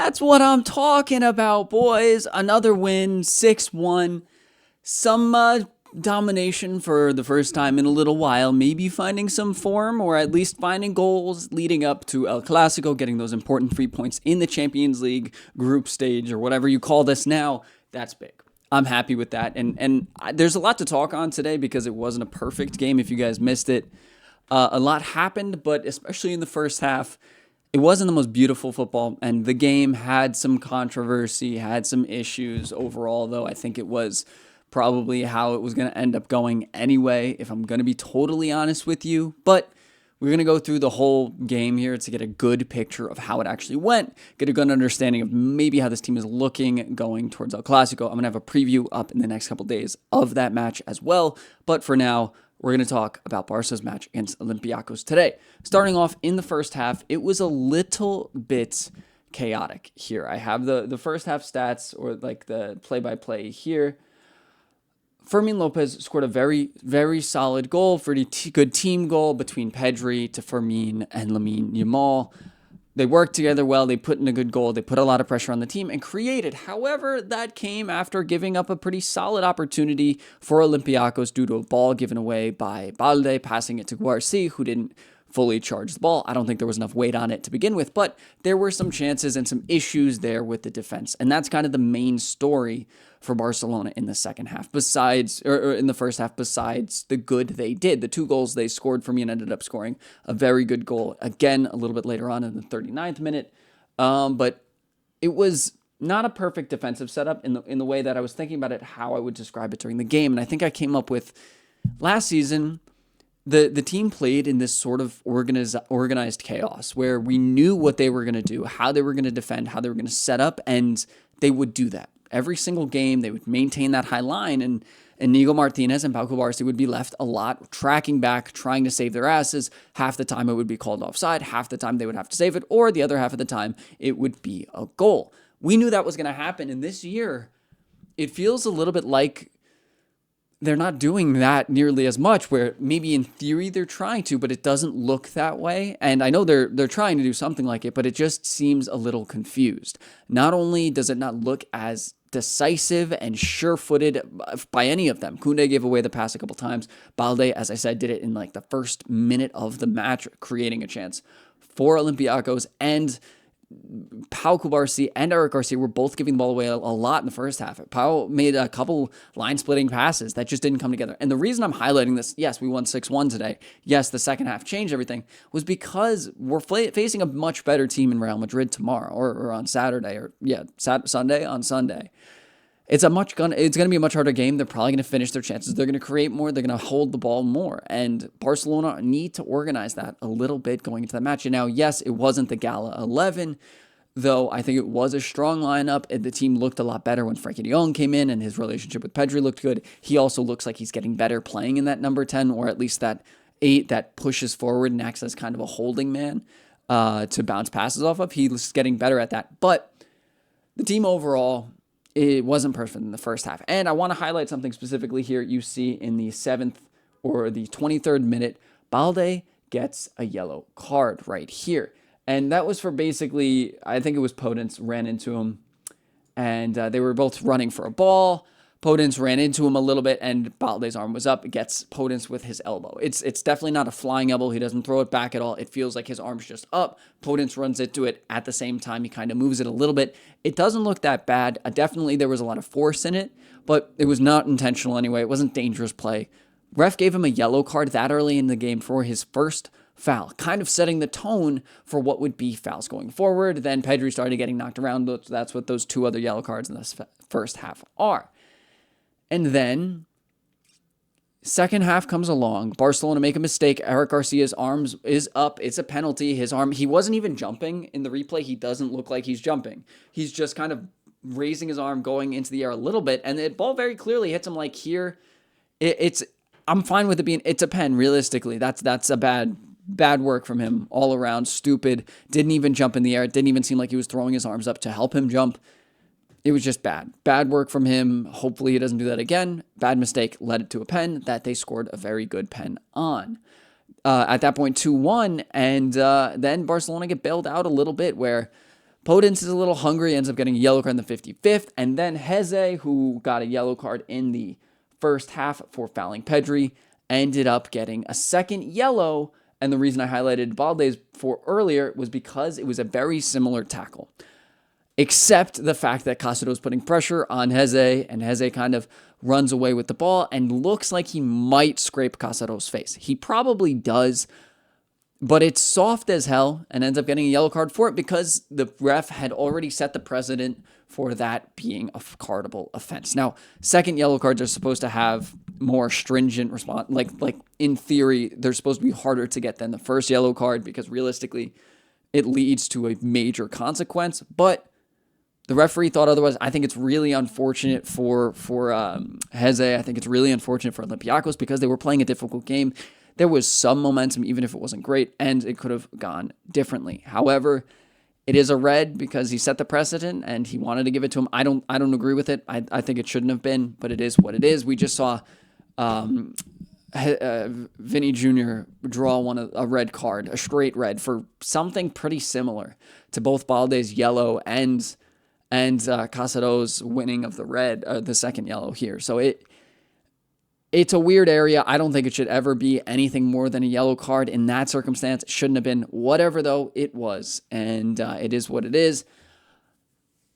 That's what I'm talking about, boys. Another win, 6-1. Some domination for the first time in a little while. Maybe finding some form, or at least finding goals leading up to El Clásico, getting those important 3 points in the Champions League group stage, or whatever you call this now. That's big. I'm happy with that. And there's a lot to talk on today because it wasn't a perfect game if you guys missed it. A lot happened, but especially in the first half, it wasn't the most beautiful football, and the game had some controversy, had some issues overall, though I think it was probably how it was going to end up going anyway, if I'm going to be totally honest with you. But we're going to go through the whole game here to get a good picture of how it actually went, get a good understanding of maybe how this team is looking going towards El Clásico. I'm going to have a preview up in the next couple days of that match as well. But for now, we're going to talk about Barca's match against Olympiacos today. Starting off in the first half, it was a little bit chaotic here. I have the first half stats, or like the play-by-play here. Fermin Lopez scored a very, very solid goal, pretty good team goal between Pedri to Fermin and Lamine Yamal. They worked together well. They put in a good goal. They put a lot of pressure on the team and created. However, that came after giving up a pretty solid opportunity for Olympiacos due to a ball given away by Balde, passing it to Guarci, who didn't fully charge the ball. I don't think there was enough weight on it to begin with, but there were some chances and some issues there with the defense. And that's kind of the main story for Barcelona in the second half, or in the first half, besides the good they did. The 2 goals they scored for me and ended up scoring a very good goal again a little bit later on in the 39th minute. But it was not a perfect defensive setup in the way that I was thinking about it, how I would describe it during the game. And I think I came up with last season, the team played in this sort of organized chaos where we knew what they were going to do, how they were going to defend, how they were going to set up, and they would do that. Every single game, they would maintain that high line, and Inigo Martinez and Pau Cubarsí would be left a lot tracking back, trying to save their asses. Half the time it would be called offside, half the time they would have to save it, or the other half of the time it would be a goal. We knew that was going to happen, and this year it feels a little bit like they're not doing that nearly as much, where maybe in theory they're trying to, but it doesn't look that way. And I know they're trying to do something like it, but it just seems a little confused. Not only does it not look as decisive and sure-footed by any of them. Koundé gave away the pass a couple times. Balde, as I said, did it in like the first minute of the match, creating a chance for Olympiacos, and Pau Cubarsí and Eric Garcia were both giving the ball away a lot in the first half. Pau made a couple line-splitting passes that just didn't come together. And the reason I'm highlighting this, yes, we won 6-1 today. Yes, the second half changed everything, was because we're facing a much better team in Real Madrid tomorrow, or on Saturday, or Sunday. It's going to be a much harder game. They're probably going to finish their chances. They're going to create more. They're going to hold the ball more. And Barcelona need to organize that a little bit going into the match. And now, yes, it wasn't the Gala 11, though I think it was a strong lineup. The team looked a lot better when Frenkie de Jong came in, and his relationship with Pedri looked good. He also looks like he's getting better playing in that number 10, or at least that 8 that pushes forward and acts as kind of a holding man to bounce passes off of. He's getting better at that. But the team overall, it wasn't perfect in the first half. And I want to highlight something specifically here. You see in the 7th or the 23rd minute, Balde gets a yellow card right here. And that was for basically, I think it was Podence ran into him, and they were both running for a ball. Podence ran into him a little bit, and Balde's arm was up. It gets Podence with his elbow. It's definitely not a flying elbow. He doesn't throw it back at all. It feels like his arm's just up. Podence runs into it at the same time. He kind of moves it a little bit. It doesn't look that bad. Definitely there was a lot of force in it, but it was not intentional anyway. It wasn't dangerous play. Ref gave him a yellow card that early in the game for his first foul, kind of setting the tone for what would be fouls going forward. Then Pedri started getting knocked around. That's what those 2 other yellow cards in this first half are. And then, second half comes along. Barcelona make a mistake. Eric Garcia's arms is up. It's a penalty. His arm, he wasn't even jumping in the replay. He doesn't look like he's jumping. He's just kind of raising his arm, going into the air a little bit. And the ball very clearly hits him like here. I'm fine with it being, it's a pen, realistically. That's a bad work from him all around. Stupid. Didn't even jump in the air. It didn't even seem like he was throwing his arms up to help him jump. It was just bad. Bad work from him. Hopefully he doesn't do that again. Bad mistake led it to a pen that they scored a very good pen on. At that point, 2-1, and then Barcelona get bailed out a little bit, where Podence is a little hungry, ends up getting a yellow card in the 55th. And then Heze, who got a yellow card in the first half for fouling Pedri, ended up getting a second yellow. And the reason I highlighted Balde's for earlier was because it was a very similar tackle, except the fact that Castro is putting pressure on Heze, and Heze kind of runs away with the ball and looks like he might scrape Castro's face. He probably does, but it's soft as hell and ends up getting a yellow card for it because the ref had already set the precedent for that being a cardable offense. Now, second yellow cards are supposed to have more stringent response. Like in theory, they're supposed to be harder to get than the first yellow card because realistically, it leads to a major consequence. But the referee thought otherwise. I think it's really unfortunate for Heze. I think it's really unfortunate for Olympiacos because they were playing a difficult game. There was some momentum, even if it wasn't great, and it could have gone differently. However, it is a red because he set the precedent and he wanted to give it to him. I don't agree with it. I think it shouldn't have been, but it is what it is. We just saw Vinny Jr. draw a red card, a straight red, for something pretty similar to both Balde's yellow and Castro's winning of the red, the second yellow here. So it's a weird area. I don't think it should ever be anything more than a yellow card in that circumstance. It shouldn't have been. Whatever, though, it was. And it is what it is.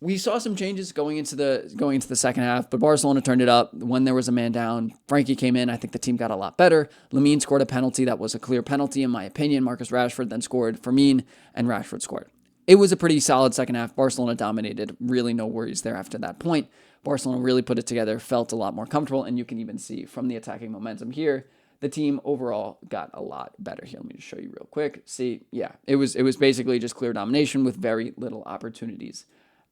We saw some changes going into the second half, but Barcelona turned it up when there was a man down. Frankie came in. I think the team got a lot better. Lamine scored a penalty that was a clear penalty, in my opinion. Marcus Rashford then scored. Fermin and Rashford scored. It was a pretty solid second half. Barcelona dominated. Really no worries there after that point. Barcelona really put it together, felt a lot more comfortable, and you can even see from the attacking momentum here, the team overall got a lot better. Here, let me just show you real quick. See, yeah, it was basically just clear domination with very little opportunities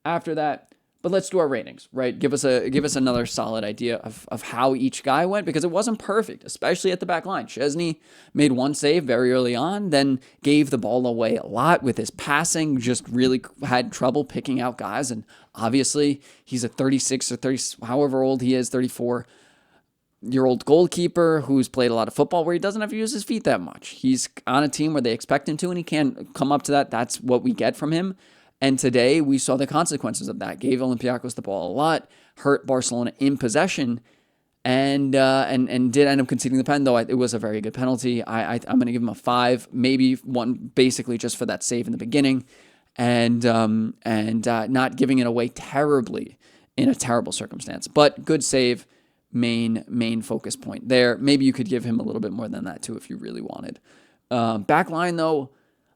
after that. But let's do our ratings, right? Give us another solid idea of how each guy went, because it wasn't perfect, especially at the back line. Szczesny made one save very early on, then gave the ball away a lot with his passing, just really had trouble picking out guys. And obviously, he's a 36 or 30, however old he is, 34-year-old goalkeeper who's played a lot of football where he doesn't have to use his feet that much. He's on a team where they expect him to, and he can't come up to that. That's what we get from him. And today we saw the consequences of that. Gave Olympiacos the ball a lot, hurt Barcelona in possession, and did end up conceding the pen, though it was a very good penalty. I'm going to give him a 5, maybe 1 basically just for that save in the beginning, and not giving it away terribly in a terrible circumstance. But good save, main focus point there. Maybe you could give him a little bit more than that too if you really wanted. Back line, though,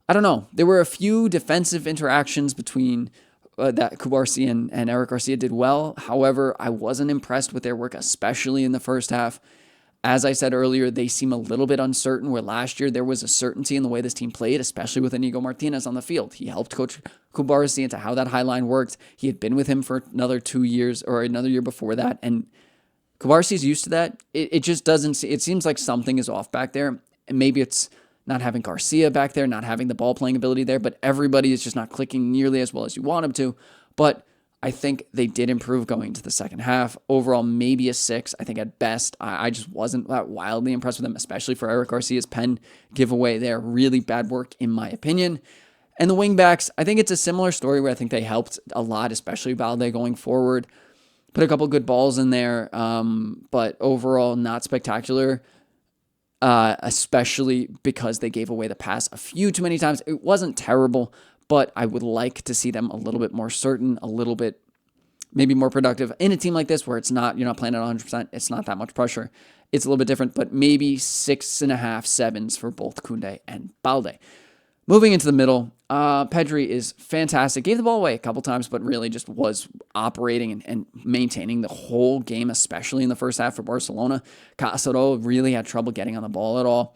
I don't know. There were a few defensive interactions between that Cubarsí and Eric Garcia did well. However, I wasn't impressed with their work, especially in the first half. As I said earlier, they seem a little bit uncertain, where last year there was a certainty in the way this team played, especially with Inigo Martinez on the field. He helped coach Cubarsí into how that high line worked. He had been with him for another 2 years or another year before that, and Cubarsí's used to that. It just doesn't. It seems like something is off back there, and maybe it's not having Garcia back there, not having the ball playing ability there, but everybody is just not clicking nearly as well as you want them to. But I think they did improve going into the second half. Overall, maybe a 6. I think at best, I just wasn't that wildly impressed with them, especially for Eric Garcia's pen giveaway there. Really bad work, in my opinion. And the wingbacks, I think it's a similar story where I think they helped a lot, especially Balde going forward. Put a couple good balls in there, but overall, not spectacular. Especially because they gave away the pass a few too many times. It wasn't terrible, but I would like to see them a little bit more certain, a little bit maybe more productive in a team like this where you're not playing at 100%. It's not that much pressure. It's a little bit different, but maybe 6.5, 7s for both Koundé and Balde. Moving into the middle, Pedri is fantastic. Gave the ball away a couple times, but really just was operating and maintaining the whole game, especially in the first half for Barcelona. Castro really had trouble getting on the ball at all.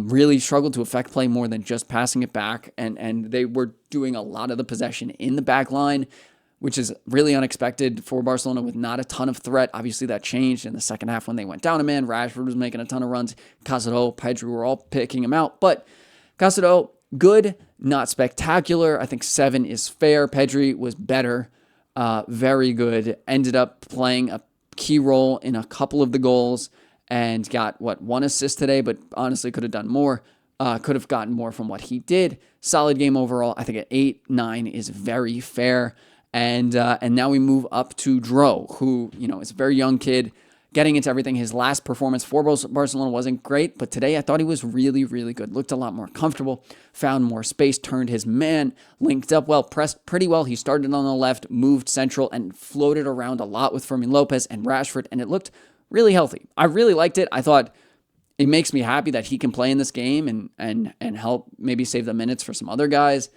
Really struggled to affect play more than just passing it back, and they were doing a lot of the possession in the back line, which is really unexpected for Barcelona with not a ton of threat. Obviously, that changed in the second half when they went down a man. Rashford was making a ton of runs. Castro, Pedri were all picking him out, but Castro, good, not spectacular. I think 7 is fair. Pedri was better, very good. Ended up playing a key role in a couple of the goals and got, 1 assist today, but honestly could have done more. Could have gotten more from what he did. Solid game overall. I think at 8-9 is very fair. And now we move up to Dro, who, is a very young kid, getting into everything. His last performance for Barcelona wasn't great, but today I thought he was really, really good. Looked a lot more comfortable, found more space, turned his man, linked up well, pressed pretty well. He started on the left, moved central, and floated around a lot with Fermin Lopez and Rashford, and it looked really healthy. I really liked it. I thought it makes me happy that he can play in this game and help maybe save the minutes for some other guys.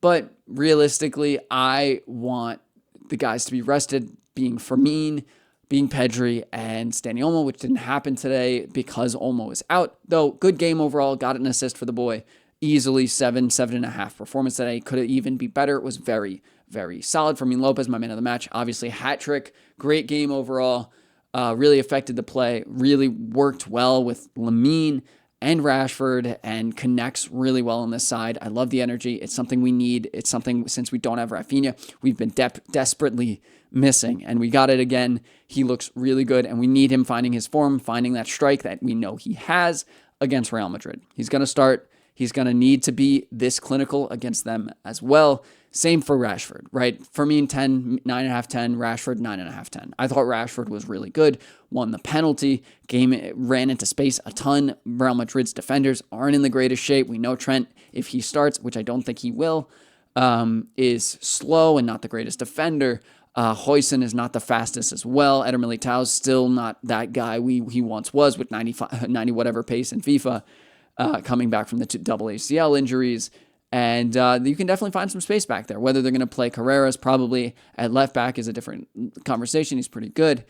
But realistically, I want the guys to be rested, being Fermin, being Pedri, and Stani Olmo, which didn't happen today because Olmo is out. Though, good game overall, got an assist for the boy. Easily 7.5 performance today. Could have even be better. It was very, very solid. Fermin Lopez, my man of the match. Obviously, hat trick. Great game overall. Really affected the play. Really worked well with Lamine and Rashford and connects really well on this side. I love the energy. It's something we need. It's something, since we don't have Rafinha, we've been desperately missing, and we got it again. He looks really good, and we need him finding his form, finding that strike that we know he has against Real Madrid. He's going to start. He's going to need to be this clinical against them as well. Same for Rashford, right? Fermin 10, 9.5, 10, Rashford 9.5, 10. I thought Rashford was really good, won the penalty, ran into space a ton. Real Madrid's defenders aren't in the greatest shape. We know Trent, if he starts, which I don't think he will, is slow and not the greatest defender. Huijsen is not the fastest as well. Eder Militão's still not that guy he once was with 90 whatever pace in FIFA, coming back from the double ACL injuries. And you can definitely find some space back there. Whether they're going to play Carreras probably at left back is a different conversation. He's pretty good.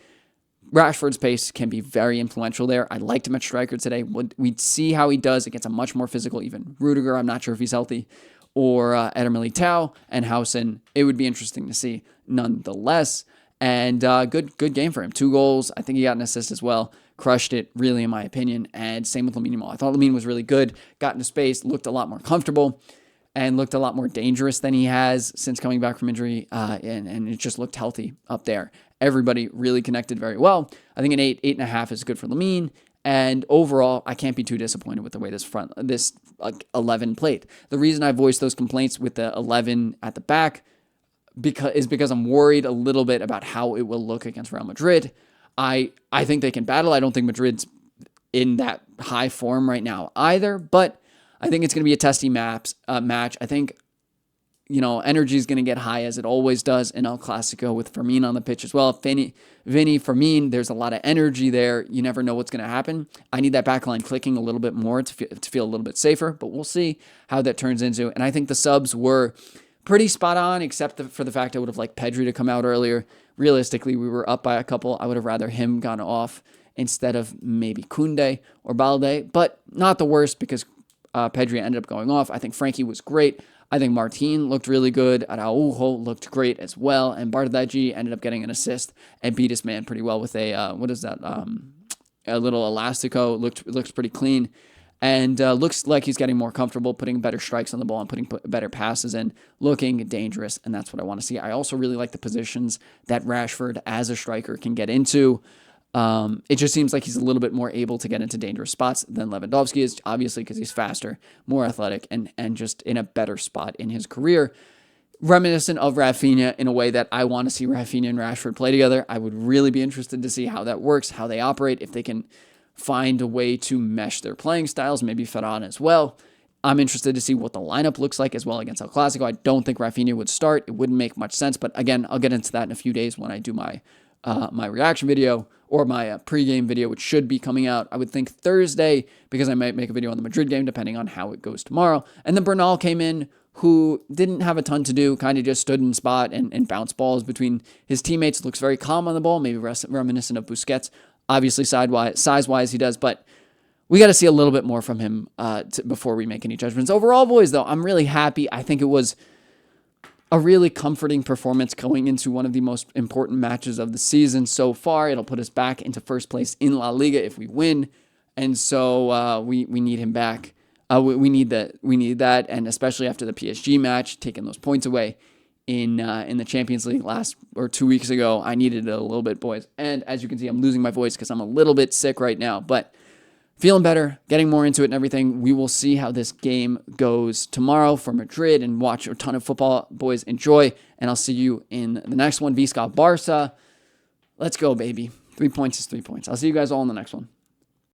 Rashford's pace can be very influential there. I liked him at striker today. We'd see how he does against a much more physical, even Rudiger. I'm not sure if he's healthy. Or Eder Militão and Huijsen. It would be interesting to see nonetheless. And good game for him. 2 goals. I think he got an assist as well. Crushed it, really, in my opinion. And same with Lamine Yamal. I thought Lamine was really good. Got into space, looked a lot more comfortable, and looked a lot more dangerous than he has since coming back from injury. And it just looked healthy up there. Everybody really connected very well. I think an 8.5 is good for Lamine. And overall, I can't be too disappointed with the way this 11 played. The reason I voiced those complaints with the 11 at the back because I'm worried a little bit about how it will look against Real Madrid. I think they can battle. I don't think Madrid's in that high form right now either, but I think it's going to be a testy match. I think, energy is going to get high as it always does in El Clásico with Fermin on the pitch as well. Vinny, Fermin, there's a lot of energy there. You never know what's going to happen. I need that backline clicking a little bit more to feel a little bit safer, but we'll see how that turns into. And I think the subs were pretty spot on, except for the fact I would have liked Pedri to come out earlier. Realistically, we were up by a couple. I would have rather him gone off instead of maybe Koundé or Balde, but not the worst because Pedri ended up going off. I think Frankie was great. I think Martin looked really good. Araujo looked great as well. And Bardghji ended up getting an assist and beat his man pretty well with a little elastico. Looks pretty clean. And looks like he's getting more comfortable, putting better strikes on the ball and putting better passes in, looking dangerous, and that's what I want to see. I also really like the positions that Rashford as a striker can get into. It just seems like he's a little bit more able to get into dangerous spots than Lewandowski is, obviously because he's faster, more athletic, and just in a better spot in his career. Reminiscent of Rafinha in a way that I want to see Rafinha and Rashford play together. I would really be interested to see how that works, how they operate, if they can find a way to mesh their playing styles, maybe Ferran as well. I'm interested to see what the lineup looks like as well against El Clásico. I don't think Rafinha would start. It wouldn't make much sense, but again, I'll get into that in a few days when I do my reaction video or my pregame video, which should be coming out, I would think Thursday, because I might make a video on the Madrid game depending on how it goes tomorrow. And then Bernal came in, who didn't have a ton to do, kind of just stood in spot and bounced balls between his teammates. Looks very calm on the ball, maybe reminiscent of Busquets. Obviously, size-wise, he does, but we got to see a little bit more from him before we make any judgments. Overall, boys, though, I'm really happy. I think it was a really comforting performance going into one of the most important matches of the season so far. It'll put us back into first place in La Liga if we win, and so we need him back. We need that, and especially after the PSG match, taking those points away in the Champions League 2 weeks ago. I needed it a little bit, boys. And as you can see, I'm losing my voice because I'm a little bit sick right now. But feeling better, getting more into it and everything. We will see how this game goes tomorrow for Madrid and watch a ton of football. Boys, enjoy, and I'll see you in the next one. Visca Barca. Let's go, baby. 3 points is 3 points. I'll see you guys all in the next one.